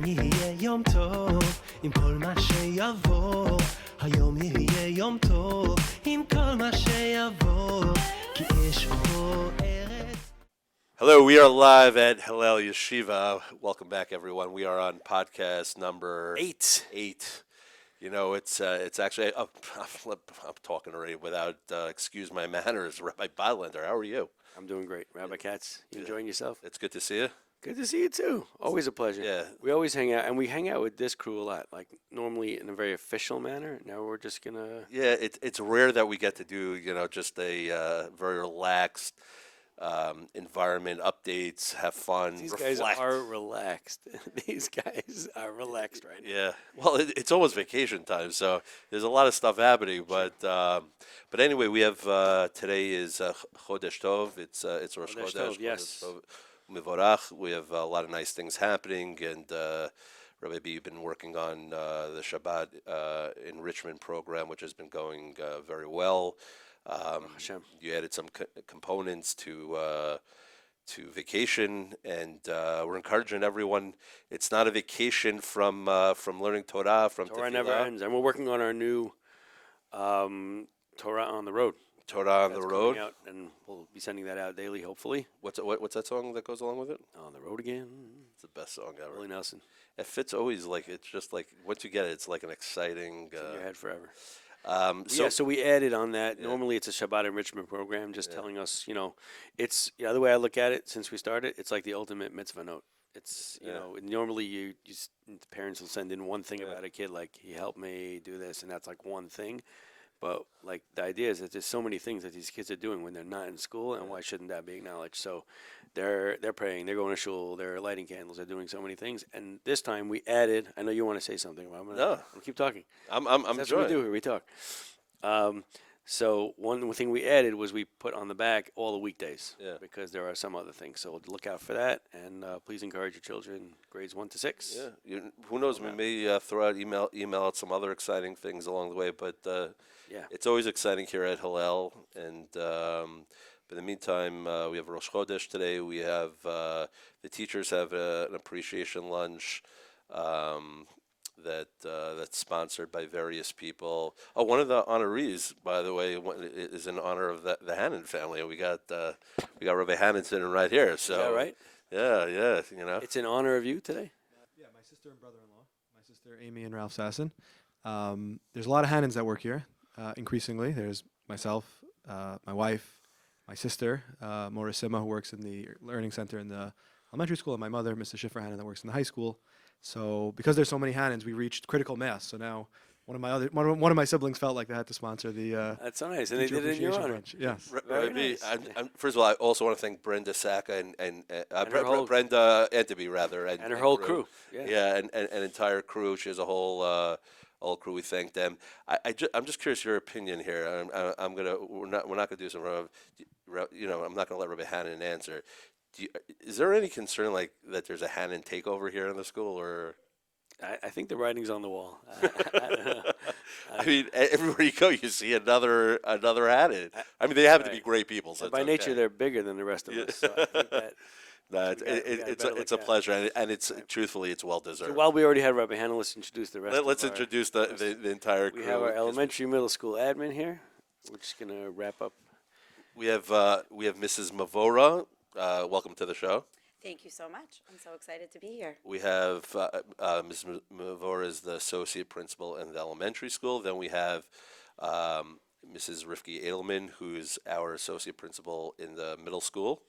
היום יהיה יום טוב עם כל מה שיבוא היום יהיה יום טוב עם כל מה שיבוא כי יש פה ארץ. Hello, we are live at Hillel Yeshiva. Welcome back, everyone. We are on podcast number 8. You know, it's actually I'm talking already without excuse my manners. Rabbi Bylander, how are you? I'm doing great. Rabbi Katz, you enjoying yourself? It's good to see you. Good to see you too. Always a pleasure. Yeah. We always hang out, and we hang out with this crew a lot, like normally in a very official manner. Now we're just going to... Yeah, it's rare that we get to do, just a very relaxed environment, updates, have fun, These reflect. guys are relaxed. These guys are relaxed right now. Yeah, well, it's almost vacation time, so there's a lot of stuff happening. But anyway, we have today is Chodesh Tov. It's Rosh Chodesh Chodesh. Tov, yes. Mavorah. We have a lot of nice things happening, and Rabbi, you've been working on the Shabbat enrichment program, which has been going very well. You added some components to vacation, and we're encouraging everyone. It's not a vacation from learning Torah, from Torah Tefillah. never ends, and we're working on our new Torah on the road. Torah on That's the road. coming out, and we'll be sending that out daily, hopefully. What's that song that goes along with it? On the road again. It's the best song ever. Willie Nelson. It fits always it's just like once you get it, it's like an exciting. It's in your head forever. So we added on that. Yeah. Normally, it's a Shabbat enrichment program, just telling us, it's the other way I look at it. Since we started, it's like the ultimate mitzvah note. It's normally the parents will send in one thing about a kid, like he helped me do this, and that's like one thing. But like the idea is that there's so many things that these kids are doing when they're not in school, and why shouldn't that be acknowledged? So they're praying, they're going to shul, they're lighting candles, they're doing so many things. And this time we added. I know you want to say something. But I'm gonna keep talking. I'm That's what we do here. We talk. So one thing we added was we put on the back all the weekdays because there are some other things. So look out for that, and please encourage your children grades 1 to 6. Yeah, who knows? We may throw out email out some other exciting things along the way, but it's always exciting here at Hillel. And but in the meantime, we have Rosh Chodesh today. We have the teachers have an appreciation lunch. That's sponsored by various people. Oh, one of the honorees, by the way, is in honor of the Hanon family. We got Rabbi Hanon sitting right here. So Is that right? Yeah. It's in honor of you today? Yeah, my sister and brother-in-law, my sister Amy and Ralph Sasson. There's a lot of Hanons that work here, increasingly. There's myself, my wife, my sister, Mavorah, who works in the learning center in the elementary school, and my mother, Mr. Schiffer Hanon, that works in the high school. So because there's so many Hanons, we reached critical mass. So now one of my siblings felt like they had to sponsor the. That's so nice, and they did it in your honor. Yes. Very nice. First of all, I also want to thank Brenda Saka and Brenda Anteby, rather, and her whole crew. Yeah, and an entire crew. She has a whole crew. We thank them. I'm just curious your opinion here. We're not gonna do some. I'm not gonna let Rabbi Hanon answer. Is there any concern like that there's a Hanon takeover here in the school, or? I think the writing's on the wall. I mean, everywhere you go, you see another Hanon. I mean, they happen to be great people. So by nature, they're bigger than the rest of us. So I think that it's a pleasure, and it's truthfully, it's well deserved. So while we already had Rabbi Hanon, let's introduce the rest. Let's introduce the entire crew. We have our elementary, middle school admin here. We're just gonna wrap up. We have Mrs. Mavorah. Welcome to the show. Thank you so much. I'm so excited to be here. We have Ms. Mavorah is the associate principal in the elementary school. Then we have Mrs. Rivky Eidelman, who's our associate principal in the middle school.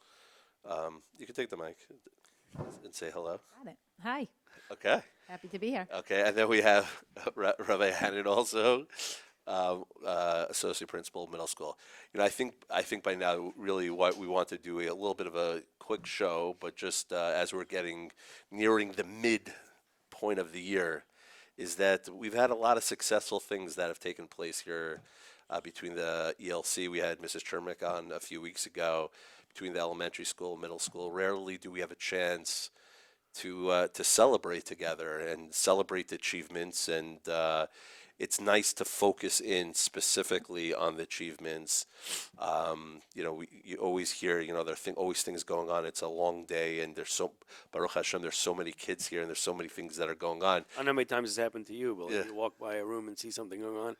You can take the mic and say hello. Got it. Hi. Okay. Happy to be here. Okay, and then we have Rabbi Hanon also. Associate principal middle school. I think by now really what we want to do a little bit of a quick show, but just as we're nearing the mid point of the year, is that we've had a lot of successful things that have taken place here between the ELC. We had Mrs. Chermick on a few weeks ago. Between the elementary school, middle school, rarely do we have a chance to celebrate together and celebrate achievements, and it's nice to focus in specifically on the achievements. You always hear, there are always things going on. It's a long day, and Baruch Hashem, there's so many kids here, and there's so many things that are going on. I don't know how many times this happened to you, but Yeah. you walk by a room and see something going on,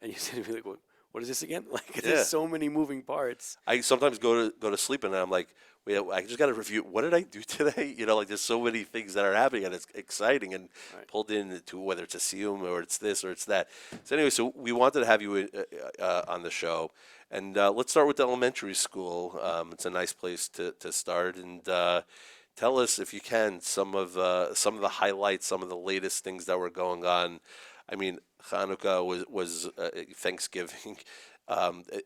and you sit and be like, what is this again? Like, Yeah. there's so many moving parts. I sometimes go to sleep, and I'm like, wait, I just got to review. What did I do today? There's so many things that are happening, and it's exciting and pulled into whether it's a siyum or it's this or it's that. So anyway, so we wanted to have you on the show, and let's start with the elementary school. It's a nice place to start, and tell us, if you can, some of the highlights, some of the latest things that were going on. I mean, Hanukkah was Thanksgiving.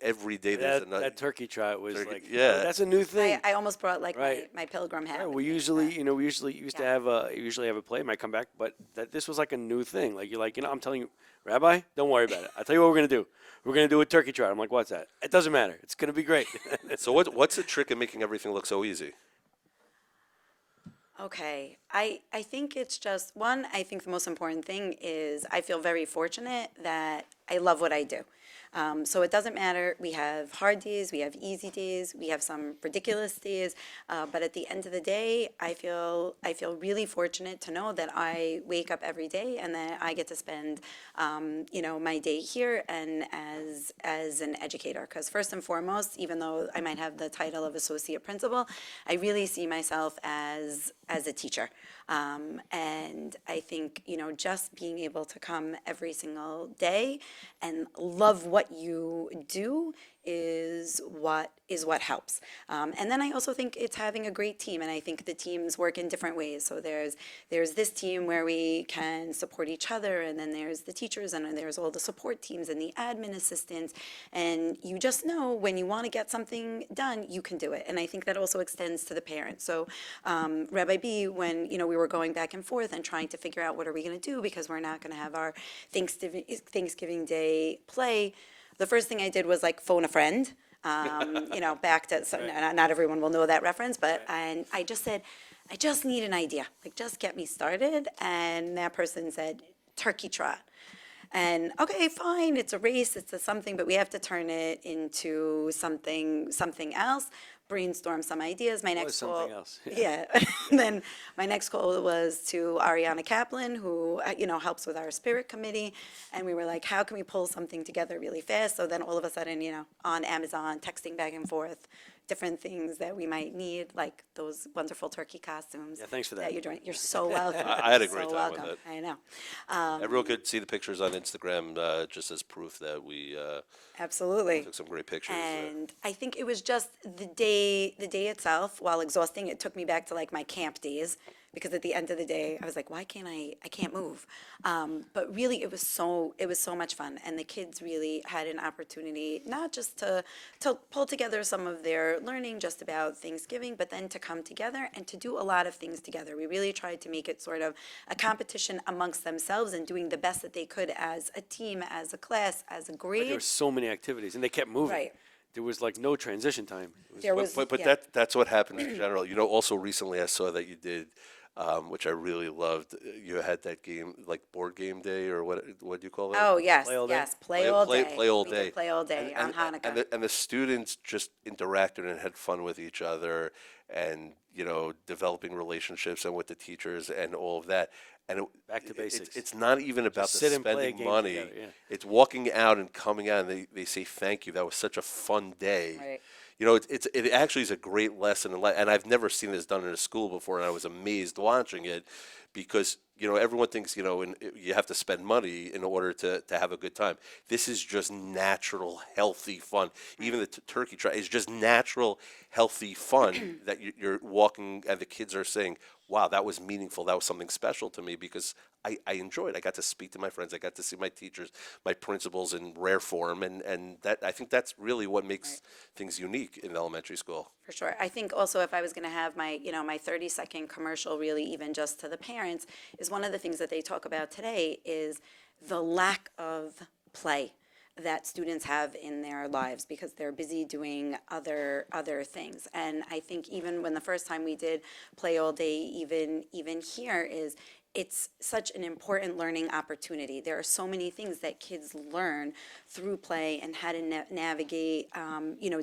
Every day there's another. That turkey trot was Turkey- yeah. that's a new thing. I almost brought like Right. my pilgrim hat. Right, with we me, usually, but- we usually used to Yeah. have a play. It might come back, but this was like a new thing. Like, you're like, I'm telling you, Rabbi, don't worry about it. I'll tell you what we're gonna do. We're gonna do a turkey trot. I'm like, what's that? It doesn't matter. It's gonna be great. So what's the trick in making everything look so easy? Okay, I think it's just, one, I think the most important thing is I feel very fortunate that I love what I do. So it doesn't matter, we have hard days, we have easy days, we have some ridiculous days, but at the end of the day, I feel really fortunate to know that I wake up every day and that I get to spend, my day here and as an educator. Because first and foremost, even though I might have the title of associate principal, I really see myself as a teacher. And I think, just being able to come every single day and love what you do is what helps. And then I also think it's having a great team, and I think the teams work in different ways. So there's this team where we can support each other, and then there's the teachers, and then there's all the support teams and the admin assistants, and you just know when you want to get something done, you can do it. And I think that also extends to the parents. So Rabbi B, when we were going back and forth and trying to figure out what are we going to do because we're not going to have our Thanksgiving Day play, the first thing I did was like phone a friend, back to, so not everyone will know that reference, but, and I just said, I just need an idea, like just get me started. And that person said, turkey trot. And okay, fine, it's a race, it's a something, but we have to turn it into something else. Brainstorm some ideas. My next call, something else. yeah. And then my next call was to Ariana Kaplan, who helps with our spirit committee, and we were like, how can we pull something together really fast? So then all of a sudden, on Amazon, texting back and forth, different things that we might need, like those wonderful turkey costumes. Yeah, thanks for that. You're doing. You're so welcome. I had a So great time welcome. with it. I know. Everyone could see the pictures on Instagram, just as proof that we Absolutely. took some great pictures. And I think it was just the day itself, while exhausting, it took me back to like my camp days, because at the end of the day, I was like, why can't I can't move. But really, it was so much fun. And the kids really had an opportunity, not just to pull together some of their learning just about Thanksgiving, but then to come together and to do a lot of things together. We really tried to make it sort of a competition amongst themselves and doing the best that they could as a team, as a class, as a grade. There were so many activities, and they kept moving. Right. There was like no transition time. It was- There was, But yeah. that's what happens in general. Also recently I saw that you did, which I really loved. You had that game, like board game day, or what do you call it? Oh, yes, Play all day? yes, play all day. Play all We day. did play all day on Hanukkah. And the students just interacted and had fun with each other, and developing relationships and with the teachers and all of that. And Back to basics. It's not even about Just the sit and play a spending game money. together, yeah. It's walking out and coming out, and they say thank you. That was such a fun day. Right. It actually is a great lesson in life, and I've never seen this done in a school before, and I was amazed watching it, because everyone thinks you have to spend money in order to have a good time. This is just natural, healthy fun. Even the turkey trot is just natural, healthy fun that you're walking, and the kids are saying, wow, that was meaningful. That was something special to me, because I enjoyed. I got to speak to my friends. I got to see my teachers, my principals in rare form, and that I think that's really what makes things unique in elementary school. For sure. I think also, if I was going to have my 30-second commercial, really even just to the parents, is one of the things that they talk about today is the lack of play that students have in their lives, because they're busy doing other things. And I think even when the first time we did play all day, even here, is it's such an important learning opportunity. There are so many things that kids learn through play and how to navigate,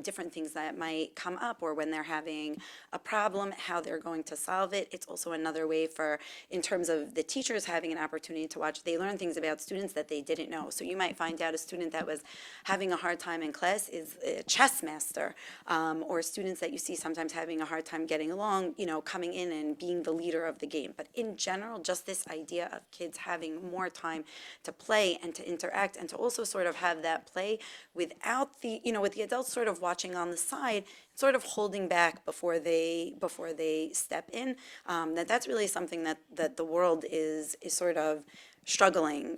different things that might come up, or when they're having a problem, how they're going to solve it. It's also another way for, in terms of the teachers having an opportunity to watch, they learn things about students that they didn't know. So you might find out a student that was having a hard time in class is a chess master, or students that you see sometimes having a hard time getting along, coming in and being the leader of the game. But in general, just this idea of kids having more time to play and to interact and to also sort of have that play without the, with the adults sort of watching on the side, sort of holding back before they step in, that's really something that the world is sort of struggling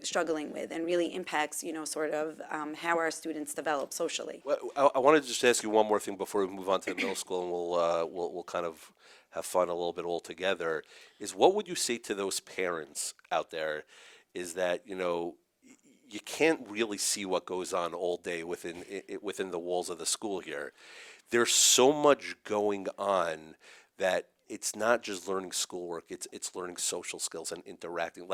with, and really impacts, sort of how our students develop socially. Well, I wanted to just ask you one more thing before we move on to the middle school, and we'll kind of have fun a little bit all together. Is what would you say to those parents out there? Is that you can't really see what goes on all day within the walls of the school here. There's so much going on that it's not just learning schoolwork, it's learning social skills and interacting.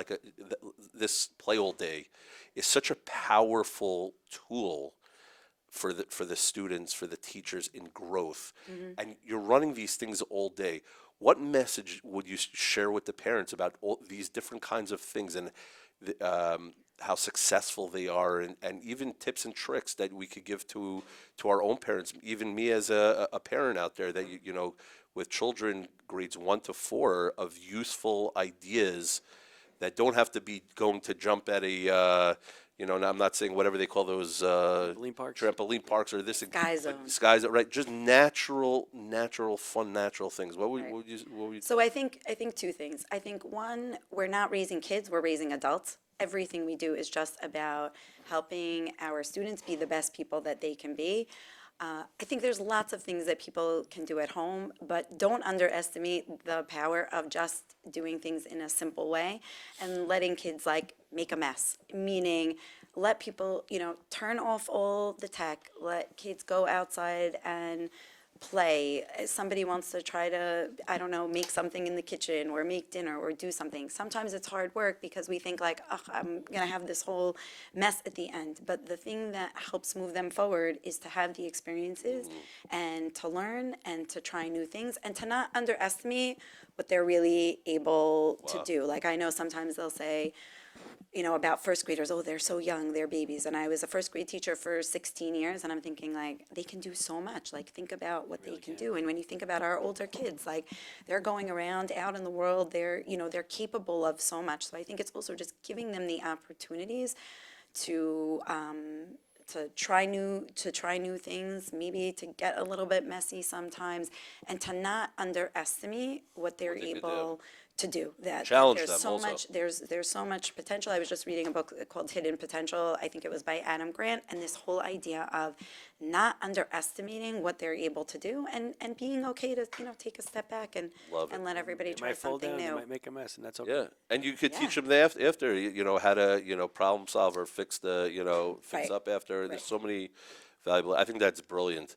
This play all day is such a powerful tool for the students, for the teachers in growth. And you're running these things all day. What message would you share with the parents about all these different kinds of things, and how successful they are, and even tips and tricks that we could give to our own parents, even me as a parent out there, that with children grades 1 to 4, of useful ideas that don't have to be going to jump at a now I'm not saying whatever they call those trampoline parks or this Sky zone, right? Just natural fun, natural things. What would you? So I think two things. I think one, we're not raising kids, we're raising adults. Everything we do is just about helping our students be the best people that they can be. I think there's lots of things that people can do at home, but don't underestimate the power of just doing things in a simple way and letting kids make a mess. Meaning, let people, turn off all the tech, let kids go outside and play. Somebody wants to try to, I don't know, make something in the kitchen or make dinner or do something. Sometimes it's hard work because we think I'm going to have this whole mess at the end. But the thing that helps move them forward is to have the experiences and to learn and to try new things and to not underestimate what they're really able to do. I know sometimes they'll say, about first graders, oh, they're so young, they're babies. And I was a first grade teacher for 16 years, and I'm thinking, they can do so much. Think about what they can do. And when you think about our older kids, they're going around out in the world, they're capable of so much. So I think it's also just giving them the opportunities to try new things, maybe to get a little bit messy sometimes, and to not underestimate what they're able to do. That Challenge there's them so also. much there's so much potential. I was just reading a book called Hidden Potential. I think it was by Adam Grant, and this whole idea of not underestimating what they're able to do, and being okay to take a step back and let everybody try something new. They new. might make a mess, and that's okay. Yeah, and you could Yeah. teach them after how to problem solve or fix fix Right. up after. Right. There's so many valuable. I think that's brilliant.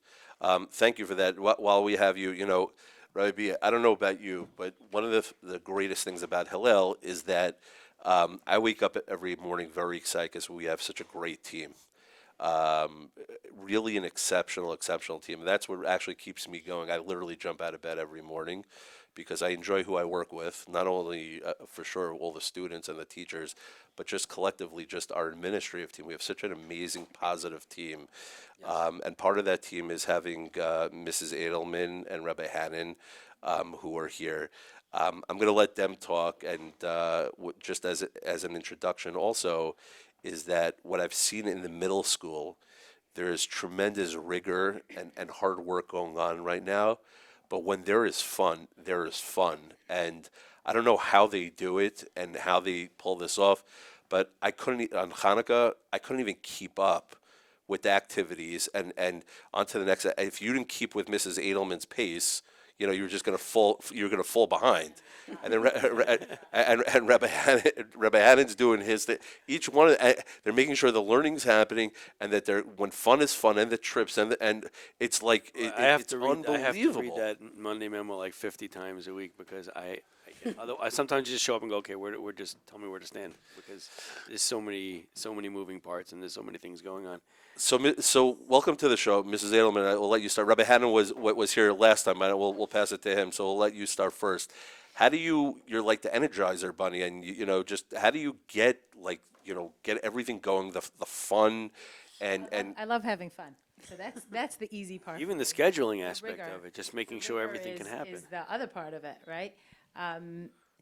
Thank you for that. While we have you, Rabbi, I don't know about you, but one of the greatest things about Hillel is that I wake up every morning very excited because we have such a great team. Really an exceptional team. And that's what actually keeps me going. I literally jump out of bed every morning because I enjoy who I work with, not only for sure all the students and the teachers, but just collectively, just our administrative team. We have such an amazing, positive team. And part of that team is having Mrs. Eidelman and Rabbi Hanon, who are here. I'm going to let them talk, and just as an introduction also, is that what I've seen in the middle school, there is tremendous rigor and hard work going on right now. But when there is fun, there is fun. And I don't know how they do it and how they pull this off, but on Hanukkah, I couldn't even keep up with the activities and on to the next. If you didn't keep with Mrs. Eidelman's pace, you were just going to fall. You're going to fall behind, and then and Rabbi Hanon's doing his thing. Each one, they're making sure the learning's happening, and that when fun is fun, and the trips, and it's I have it's to read unbelievable. that Monday memo 50 times a week because I Although sometimes you just show up and go, okay, we're just tell me where to stand, because there's so many moving parts and there's so many things going on. So welcome to the show, Mrs. Eidelman. I will let you start. Rabbi Hanon was here last time. We'll pass it to him. So we'll let you start first. How do you're like the Energizer Bunny, and just how do you get get everything going, the fun, and I love having fun. So that's the easy part. Even the scheduling aspect rigor. of it, just making sure rigor everything can happen. is the other part of it, right?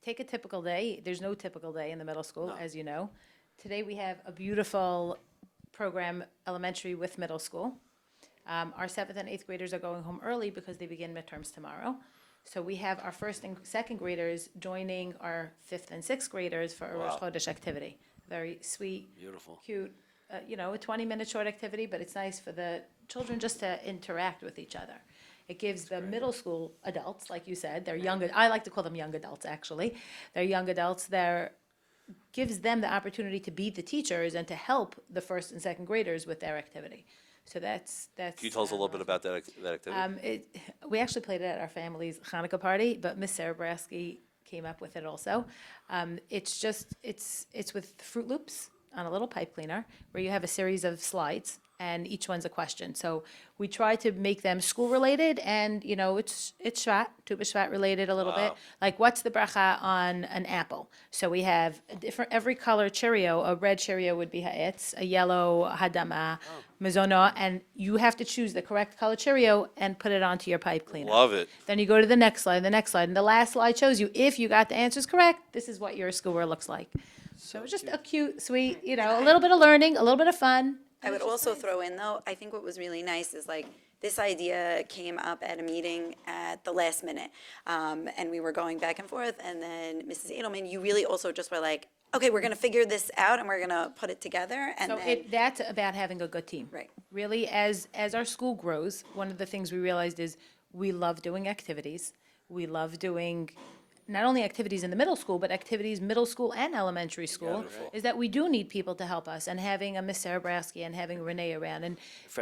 Take a typical day. There's no typical day in the middle school, as you know. Today we have a beautiful program, elementary with middle school. Our 7th and 8th graders are going home early because they begin midterms tomorrow. So we have our 1st and 2nd graders joining our 5th and 6th graders for a Rosh Chodesh activity. Very sweet, Beautiful. cute, a 20-minute short activity, but it's nice for the children just to interact with each other. It gives the middle school adults, like you said, they're young, I like to call them young adults, actually. They're young adults, gives them the opportunity to be the teachers and to help the 1st and 2nd graders with their activity. So that's. can you tell us a little bit about that activity? We actually played it at our family's Hanukkah party, but Miss Sarah Brasky came up with it also. It's with Fruit Loops on a little pipe cleaner where you have a series of slides and each one's a question. So we try to make them school related, and it's Shvat, Tu B'Shvat related a little bit. Like, what's the bracha on an apple? So we have every color Cheerio. A red Cheerio would be ha'etz, a yellow hadama, mazono, and you have to choose the correct color Cheerio and put it onto your pipe cleaner. Love it. Then you go to the next slide, and the last slide shows you if you got the answers correct, this is what your school looks like. So it's just a cute, sweet, a little bit of learning, a little bit of fun. I would also throw in, though, I think what was really nice is this idea came up at a meeting at the last minute. And we were going back and forth. And then Mrs. Eidelman, you really also just were like, okay, we're going to figure this out and we're going to put it together. And So that's about having a good team. Right. Really, as our school grows, one of the things we realized is we love doing activities. We love doing not only activities in the middle school, but activities middle school and elementary school, is that we do need people to help us, and having a Miss Sarah Brasky and having Renee around, and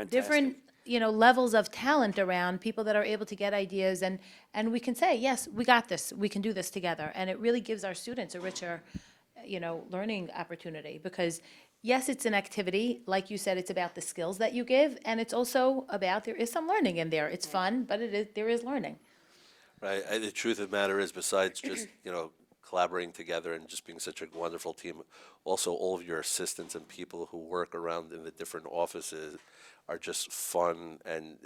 different, levels of talent around, people that are able to get ideas, and we can say, yes, we got this, we can do this together, and it really gives our students a richer, learning opportunity, because yes, it's an activity, like you said, it's about the skills that you give, and it's also about, there is some learning in there. It's fun, but there is learning. Right. The truth of the matter is, besides just collaborating together and just being such a wonderful team, also all of your assistants and people who work around in the different offices are just fun, and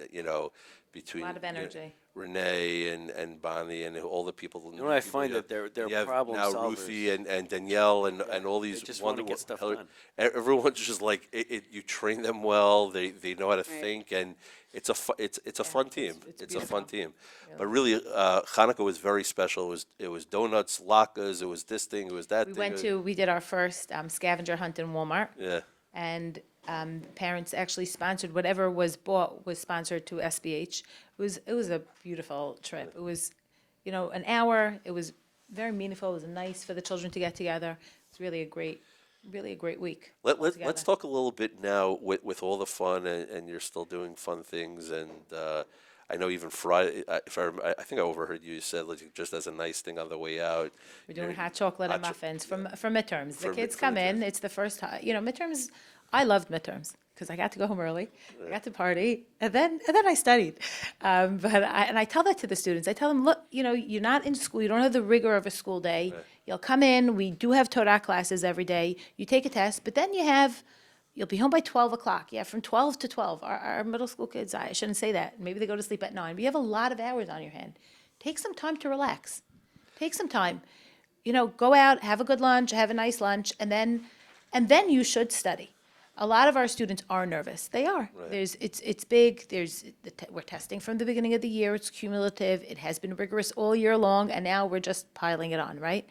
between A lot of energy. Renee and Bonnie and all the people. I find that they're you have problem now solvers. Rivky and Danielle and all these just wanna wonderful. get stuff done. Everyone's just like you train them well. They know how to think, and it's a fun team. It's a fun team. But really, Hanukkah was very special. It was donuts, latkes. It was this thing. It was that thing. We did our first scavenger hunt in Walmart. Yeah. And parents actually sponsored, whatever was bought was sponsored to SBH. It was a beautiful trip. It was, an hour. It was very meaningful. It was nice for the children to get together. It's really a great week. Let's talk a little bit now with all the fun, and you're still doing fun things, and I know even Friday. I think I overheard you said, like, just as a nice thing on the way out. We're doing hot chocolate and muffins from midterms. The kids for come in. midterms. It's the first time. Midterms. I loved midterms because I got to go home early. I got to party, and then I studied. But I tell that to the students. I tell them, look, you're not in school. You don't have the rigor of a school day. Right. You'll come in. We do have Torah classes every day. You take a test, but then you'll be home by 12 o'clock. Yeah, from 12 to 12. Our middle school kids, I shouldn't say that. Maybe they go to sleep at 9. But you have a lot of hours on your hand. Take some time to relax. Take some time. Go out, have a good lunch, have a nice lunch, and then you should study. A lot of our students are nervous. They are. Right. It's big. We're testing from the beginning of the year. It's cumulative. It has been rigorous all year long, and now we're just piling it on, right?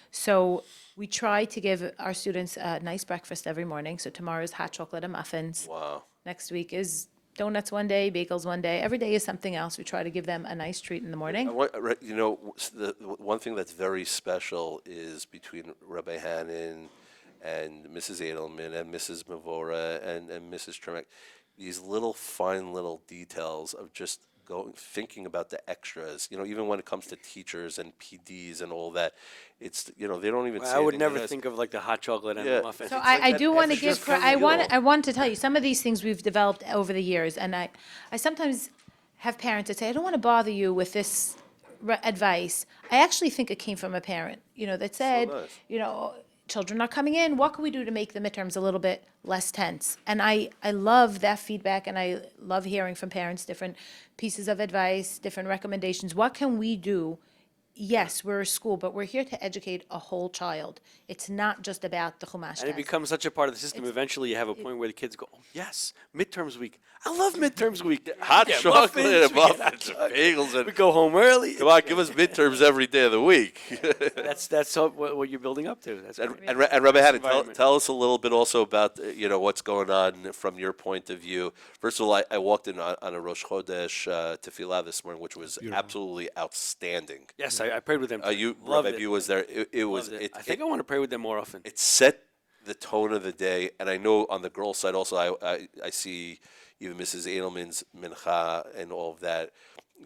So we try to give our students a nice breakfast every morning. So tomorrow is hot chocolate and muffins. Wow. Next week is donuts one day, bagels one day. Every day is something else. We try to give them a nice treat in the morning. The one thing that's very special is between Rabbi Hanon and Mrs. Eidelman and Mrs. Mavorah and Mrs. Tremek, these fine little details of just thinking about the extras. Even when it comes to teachers and PDs and all that, it's they don't even. Well, say I would anything never to us. think of like the hot chocolate and Yeah. the muffin. So It's I that do want to extra give, from I you. want to tell you, some of these things we've developed over the years, and I sometimes have parents that say, I don't want to bother you with this advice. I actually think it came from a parent, that said, nice. Children are coming in, what can we do to make the midterms a little bit less tense? And I love that feedback, and I love hearing from parents different pieces of advice, different recommendations. What can we do? Yes, we're a school, but we're here to educate a whole child. It's not just about the Chumash And it test. becomes such a part of the system. Eventually, you have a point where the kids go, oh, yes, midterms week. I love midterms week. Hot We get chocolate and we get muffins and bagels and We go home early. come on, give us midterms every day of the week. That's what you're building up to. That's And, great. and Rabbi Hanon, environment. tell us a little bit also about what's going on from your point of view. First of all, I walked in on a Rosh Chodesh tefillah this morning, which was absolutely outstanding. Yes, I prayed with them. too. Loved Loved it. it. Was there. It was. Loved it. I think I want to pray with them more often. It set the tone of the day, and I know on the girls' side also, I see even Mrs. Eidelman's mincha and all of that.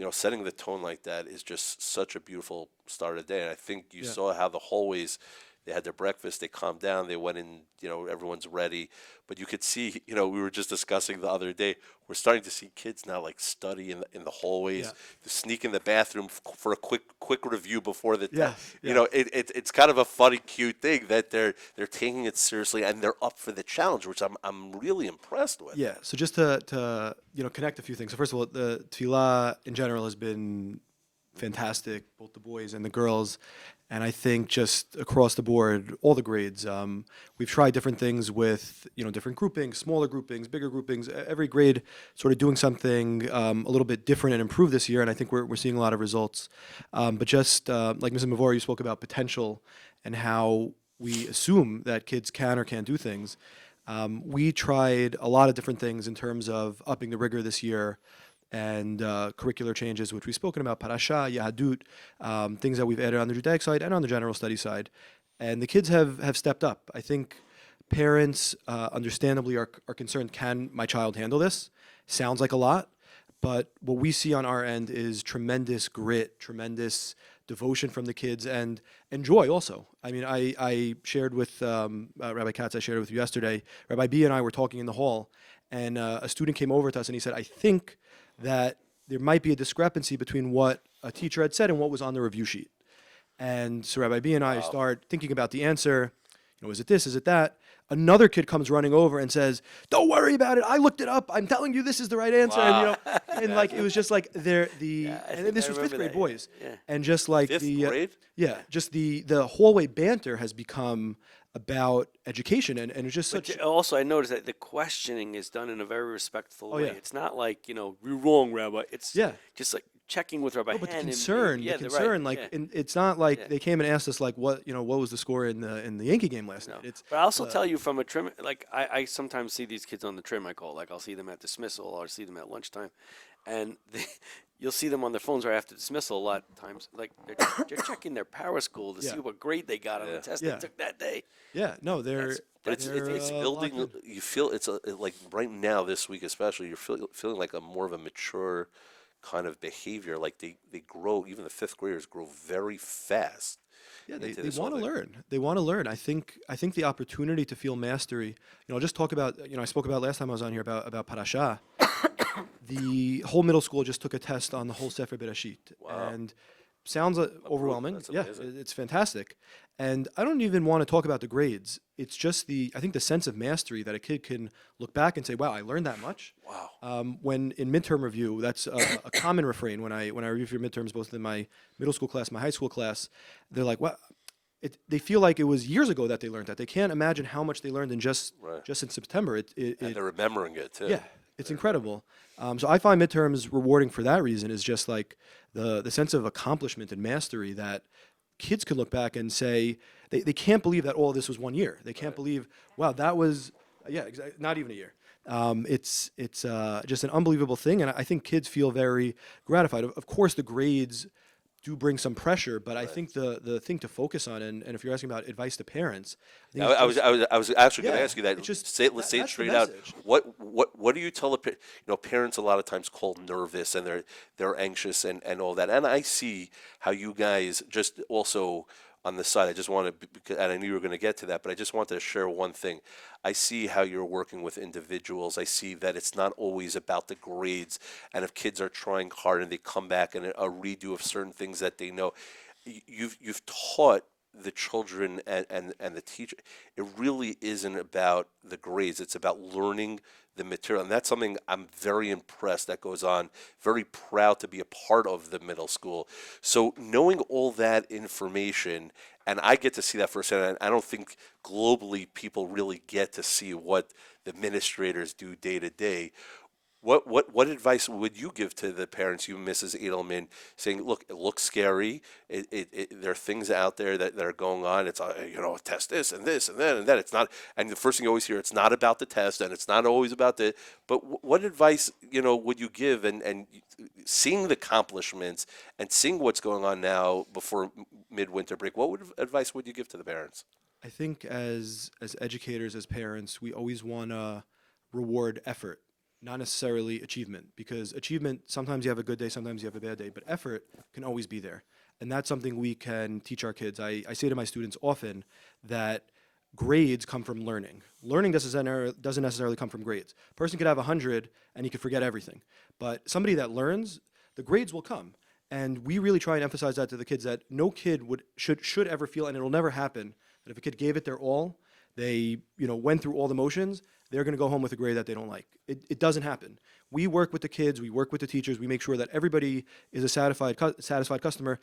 Setting the tone like that is just such a beautiful start of the day. And I think you saw how the hallways, they had their breakfast, they calmed down, they went in, everyone's ready. But you could see, we were just discussing the other day, we're starting to see kids now like study in the hallways, to sneak in the bathroom for a quick review before the test. It's kind of a funny, cute thing that they're taking it seriously and they're up for the challenge, which I'm really impressed with. Yeah. So just to connect a few things. So first of all, the tefillah in general has been fantastic, both the boys and the girls. And I think just across the board, all the grades, we've tried different things with, different groupings, smaller groupings, bigger groupings, every grade sort of doing something a little bit different and improved this year. And I think we're seeing a lot of results. But just like Mrs. Mavorah, you spoke about potential and how we assume that kids can or can't do things. We tried a lot of different things in terms of upping the rigor this year and curricular changes, which we've spoken about, parasha, yahadut, things that we've added on the Judaic side and on the general study side. And the kids have stepped up. I think parents understandably are concerned, can my child handle this? Sounds like a lot, but what we see on our end is tremendous grit, tremendous devotion from the kids, and joy also. I mean, I shared with Rabbi Katz, I shared it with you yesterday, Rabbi B and I were talking in the hall, and a student came over to us and he said, I think that there might be a discrepancy between what a teacher had said and what was on the review sheet. And so Rabbi B and I start thinking about the answer. Is it this? Is it that? Another kid comes running over and says, don't worry about it. I looked it up. I'm telling you this is the right answer. Wow. And it was just like and this I was fifth remember grade that, boys. yeah. And just like Fifth the grade? just the hallway banter has become about education, and it's just But such also, I noticed that the questioning is done in a very respectful way. yeah. It's not like, you're wrong, Rabbi. It's just like checking with Rabbi. Oh, but the Hanon. concern, Yeah, the they're concern, right. like, Yeah. it's not like Yeah. they came and asked us like what was the score in the Yankee game last No. night. It's But I also tell you from a trim, like I sometimes see these kids on the trim. I'll see them at dismissal or see them at lunchtime, and you'll see them on their phones right after dismissal a lot of times. Like they're checking their power school to see what grade they got on the test they took that day. yeah, no, they're But it's building. locked in. You feel it's like right now this week especially. You're feeling like a more of a mature kind of behavior. Like they grow. Even the fifth graders grow very fast. Yeah, they into this want to whole thing. learn. They want to learn. I think the opportunity to feel mastery. I'll just talk about. I spoke about last time I was on here about parasha. The whole middle school just took a test on the whole Sefer Bereshit, and sounds overwhelming. That's Yeah, amazing. it's fantastic. And I don't even want to talk about the grades. It's just I think the sense of mastery that a kid can look back and say, "Wow, I learned that much." Wow. When in midterm review, that's a common refrain when I review for midterms, both in my middle school class, my high school class. They're like, "Wow." They feel like it was years ago that they learned that. They can't imagine how much they learned in just in September. And they're remembering it too. Yeah, it's incredible. So I find midterms rewarding for that reason. Is just like the sense of accomplishment and mastery that kids can look back and say they can't believe that all of this was 1 year. They can't believe, wow, that was not even a year. It's just an unbelievable thing, and I think kids feel very gratified. Of course, the grades do bring some pressure, but I think the thing to focus on, and if you're asking about advice to parents, I think I it's I was actually going to Yeah, ask you that. it's just- Let's that- say it that's the straight out. message. What do you tell parents a lot of times call nervous and they're anxious and all that. And I see how you guys just also on the side. I just want to, and I knew you were going to get to that, but I just wanted to share one thing. I see how you're working with individuals. I see that it's not always about the grades, and if kids are trying hard and they come back and a redo of certain things that they know, you've taught the children and the teacher. It really isn't about the grades. It's about learning the material. And that's something I'm very impressed that goes on. Very proud to be a part of the middle school. So knowing all that information, and I get to see that firsthand, and I don't think globally people really get to see what the administrators do day to day. What advice would you give to the parents, you, Mrs. Eidelman, saying, look, it looks scary. There are things out there that are going on. It's, test this and this and that and that. It's not, and the first thing you always hear, it's not about the test and it's not always about the, but what advice, would you give and seeing the accomplishments and seeing what's going on now before midwinter break, advice would you give to the parents? I think as educators, as parents, we always want to reward effort, not necessarily achievement, because achievement, sometimes you have a good day, sometimes you have a bad day, but effort can always be there. And that's something we can teach our kids. I say to my students often that grades come from learning. Learning doesn't necessarily come from grades. A person could have 100 and he could forget everything. But somebody that learns, the grades will come. And we really try and emphasize that to the kids, that no kid should ever feel, and it'll never happen, that if a kid gave it their all, they went through all the motions, they're going to go home with a grade that they don't like. It doesn't happen. We work with the kids, we work with the teachers, we make sure that everybody is a satisfied customer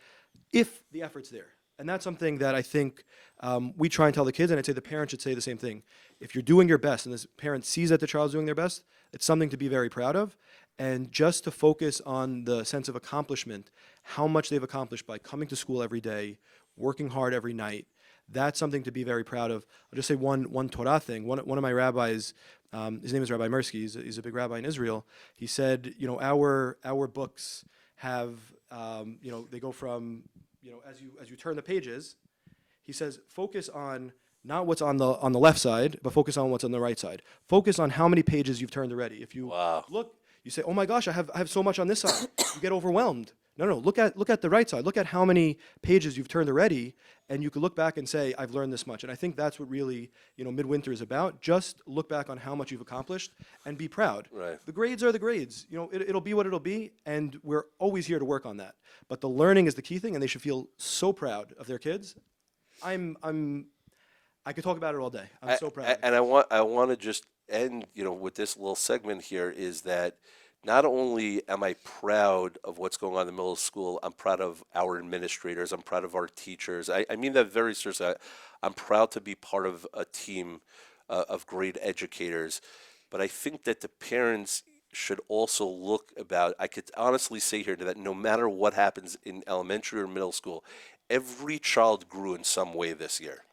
if the effort's there. And that's something that I think we try and tell the kids, and I'd say the parents should say the same thing. If you're doing your best and this parent sees that the child's doing their best, it's something to be very proud of. And just to focus on the sense of accomplishment, how much they've accomplished by coming to school every day, working hard every night, that's something to be very proud of. I'll just say one Torah thing. One of my rabbis, his name is Rabbi Mirsky. He's a big rabbi in Israel. He said, our books have, they go from, as you turn the pages. He says, focus on not what's on the left side, but focus on what's on the right side. Focus on how many pages you've turned already. If you look, you say, oh my gosh, I have so much on this side. You get overwhelmed. No, look at the right side. Look at how many pages you've turned already, and you could look back and say, I've learned this much. And I think that's what really, midwinter is about. Just look back on how much you've accomplished and be proud. Right. The grades are the grades. It'll be what it'll be, and we're always here to work on that. But the learning is the key thing, and they should feel so proud of their kids. I could talk about it all day. I'm so proud. And I want to just end, with this little segment here is that not only am I proud of what's going on in the middle school, I'm proud of our administrators, I'm proud of our teachers. I mean that very seriously. I'm proud to be part of a team of great educators. But I think that the parents should also look about, I could honestly say here that no matter what happens in elementary or middle school, every child grew in some way this year.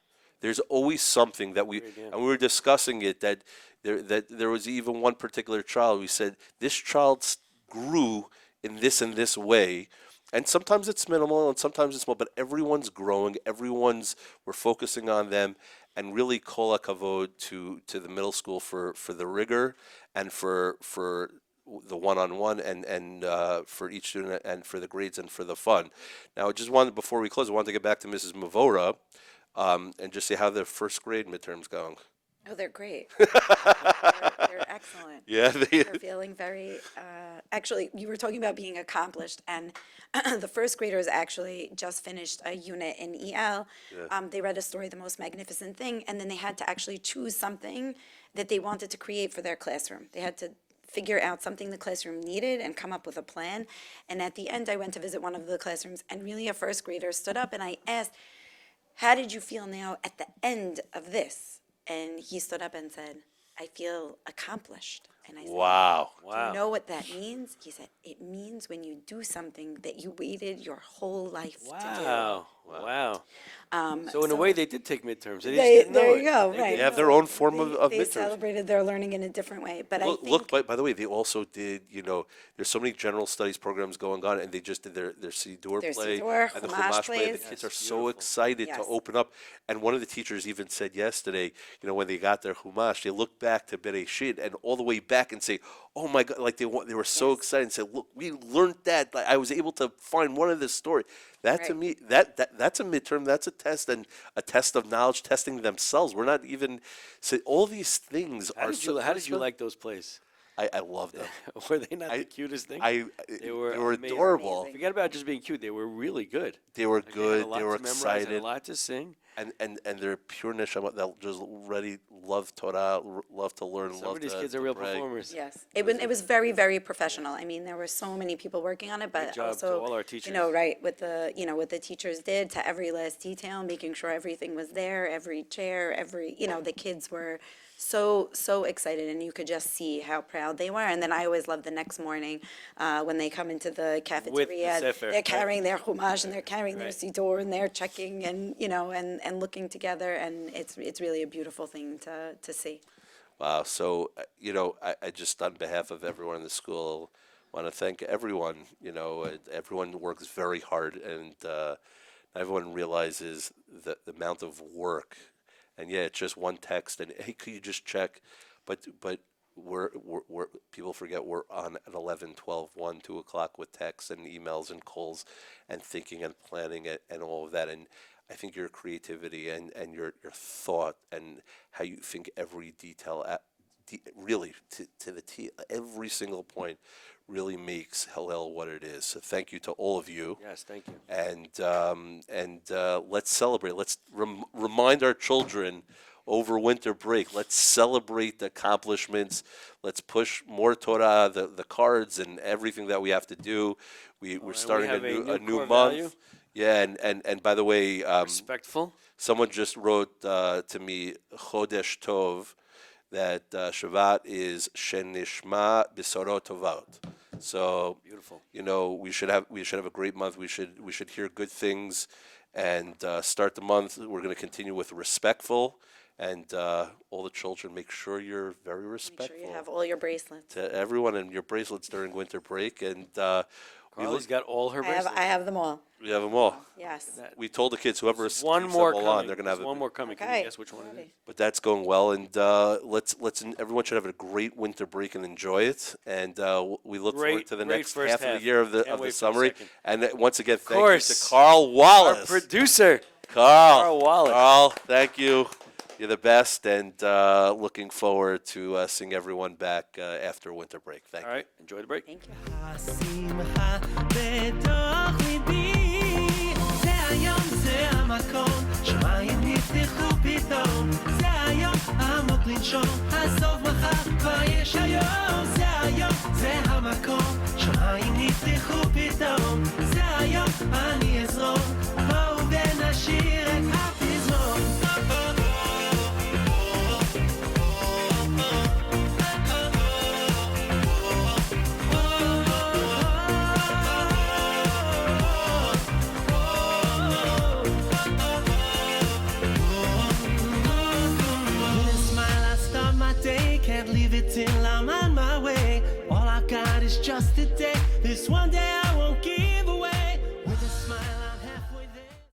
There's always something that and we were discussing it, that there was even one particular child, we said, this child grew in this way, and sometimes it's minimal and sometimes it's small, but everyone's growing, we're focusing on them, and really kol hakavod to the middle school for the rigor and for the one-on-one and for each student and for the grades and for the fun. Now, before we close, I wanted to get back to Mrs. Mavorah and just see how the first grade midterm's going. Oh, they're great. They're excellent. Yeah, They're feeling very, actually, you were talking about being accomplished, and the first graders actually just finished a unit in EL. They read a story, The Most Magnificent Thing, and then they had to actually choose something that they wanted to create for their classroom. They had to figure out something the classroom needed and come up with a plan. And at the end, I went to visit one of the classrooms, and really a first grader stood up, and I asked, how did you feel now at the end of this? And he stood up and said, I feel accomplished. And I said, Wow. do you know what that means? He said, it means when you do something that you waited your whole life to do. Wow. So in a way, they did take midterms. They just They, didn't know there it. you go, They right. They have their own form of They midterms. celebrated their learning in a different way, but I Look, think. by the way, they also did, there's so many general studies programs going on, and they just did their Siddur Their play Siddur, and the Chumash Chumash play. The plays. kids That's are so beautiful. excited to Yes. open up. And one of the teachers even said yesterday, when they got their Chumash, they looked back to Bereshit and all the way back and say, oh my God, like they were so Yes. excited and said, look, we learned that. Like, I was able to find one of this story. That to Right. me, that's a midterm, that's a test, and a test of knowledge, testing themselves. We're not even, so all these things How are did you, how did you like those plays? I love them. Were they not the cutest thing? They were were amazing. adorable. Amazing. Forget about just being cute. They were really good. They were Like, they had good. a lot They were to memorize and excited, a lot to sing. and they're pure neshama. They'll just ready, love Torah, love to learn, Some love of these to, kids to are real pray. performers. Yes, it was very, very professional. I mean, there were so many people working on it, but Great job to also, all our teachers. right, what the teachers did to every last detail, making sure everything was there, every chair, the kids were so excited, and you could just see how proud they were. And then I always love the next morning, when they come into the cafeteria, sefer, they're right. carrying their chumash and they're carrying their Right. siddur and they're checking and looking together, and it's really a beautiful thing to see. Wow. So, I just, on behalf of everyone in the school, want to thank everyone. Everyone works very hard, and everyone realizes the amount of work. And yeah, it's just one text, and hey, could you just check? But we're people forget we're on at 11, 12, 1, 2 o'clock with texts and emails and calls and thinking and planning it and all of that. And I think your creativity and your thought and how you think every detail really to the T, every single point really makes Hillel what it is. So thank you to all of you. Yes, thank you. And let's celebrate. Let's remind our children over winter break. Let's celebrate the accomplishments. Let's push more Torah, the cards, and everything that we have to do. We're and starting we have a new core month. value. Yeah, and by the way, Respectful. someone just wrote to me Chodesh Tov, that Shabbat is Shenishma B'Sorot Tovot. So Beautiful. we should have a great month. We should hear good things, and start the month. We're going to continue with respectful, and all the children, make sure you're very Make respectful sure you have all your bracelets. to everyone and your bracelets during winter break. And Carly's got all her bracelets. I have them all. we have them all. Yes. We told the kids whoever There's one keeps more them all coming. on, they're going to have There's one more coming. Can Okay. you guess which one it is? But that's going well, and let's everyone should have a great winter break and enjoy it. And we look forward Great- to the great next first half of half. the year of Can't the wait for the summer. second. And once again, thank you course. to Carl Our Wallace. producer. Carl Wallace. Carl, thank you. You're the best, and looking forward to seeing everyone back after winter break. Thank All you. right, enjoy the break. Thank you. השמחה בתוך ליבי, זה היום, זה המקום, שמיים נפתחו פתאום, זה היום עמוק לנשום, הסוף מחר כבר יש היום, זה היום, זה המקום, שמיים נפתחו פתאום, זה היום, אני אזרום, בואו ונשיר את הפזמון. With a smile I start my day, can't leave it till I'm on my way. All I've got is just today, this one day